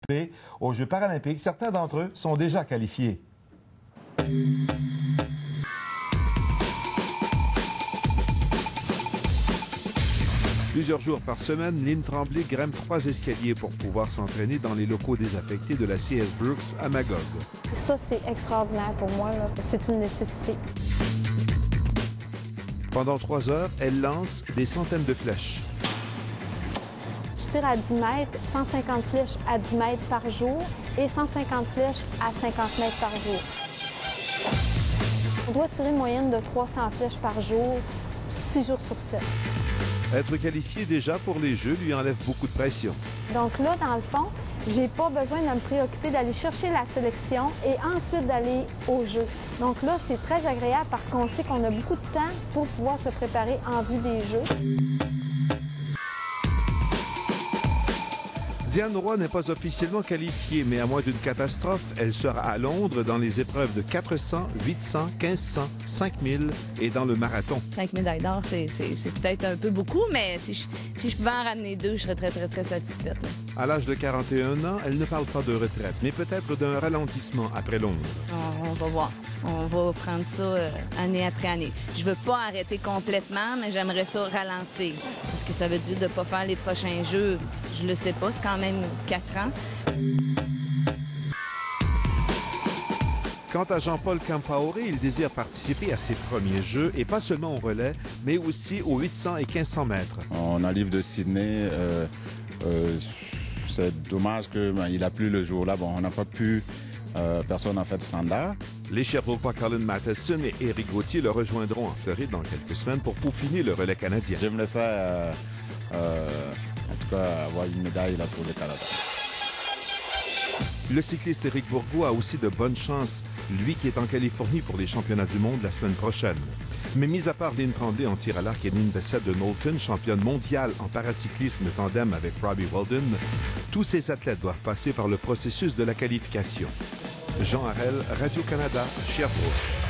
participé aux Jeux paralympiques. Certains d'entre eux sont déjà qualifiés. Plusieurs jours par semaine, Lynn Tremblay grimpe 3 escaliers pour pouvoir s'entraîner dans les locaux désaffectés de la CS Brooks à Magog. Ça, c'est extraordinaire pour moi. C'est une nécessité. Pendant 3 heures, elle lance des centaines de flèches. Je tire à 10 mètres, 150 flèches à 10 mètres par jour et 150 flèches à 50 mètres par jour. On doit tirer une moyenne de 300 flèches par jour, 6 jours sur 7. Être qualifié déjà pour les Jeux lui enlève beaucoup de pression. Donc là, dans le fond, j'ai pas besoin de me préoccuper d'aller chercher la sélection et ensuite d'aller aux Jeux. Donc là, c'est très agréable parce qu'on sait qu'on a beaucoup de temps pour pouvoir se préparer en vue des Jeux. Diane Roy n'est pas officiellement qualifiée, mais à moins d'une catastrophe, elle sera à Londres dans les épreuves de 400, 800, 1500, 5000 et dans le marathon. 5 médailles d'or, c'est peut-être un peu beaucoup, mais si je pouvais en ramener 2, je serais très, très, très satisfaite. Là. À l'âge de 41 ans, elle ne parle pas de retraite, mais peut-être d'un ralentissement après Londres. On va voir. On va prendre ça année après année. Je veux pas arrêter complètement, mais j'aimerais ça ralentir. Parce que ça veut dire de ne pas faire les prochains Jeux, je le sais pas, c'est quand même 4 ans. Quant à Jean-Paul Campaoré, il désire participer à ses premiers Jeux, et pas seulement au relais, mais aussi aux 800 et 1500 mètres. On arrive de Sydney. C'est dommage qu'il a plu le jour-là. Bon, on n'a pas pu... personne n'a fait de standard. Les Sherbrookeois Colin Matheson et Éric Gauthier le rejoindront en Floride dans quelques semaines pour peaufiner le relais canadien. J'aimerais ça, en tout cas, avoir une médaille là pour le Canada. Le cycliste Éric Bourgault a aussi de bonnes chances, lui qui est en Californie pour les championnats du monde la semaine prochaine. Mais mis à part Lynn Tremblay en tir à l'arc et Lynn Bessette de Knowlton, championne mondiale en paracyclisme tandem avec Robbie Walden, tous ces athlètes doivent passer par le processus de la qualification. Jean Harel, Radio-Canada, Sherbrooke.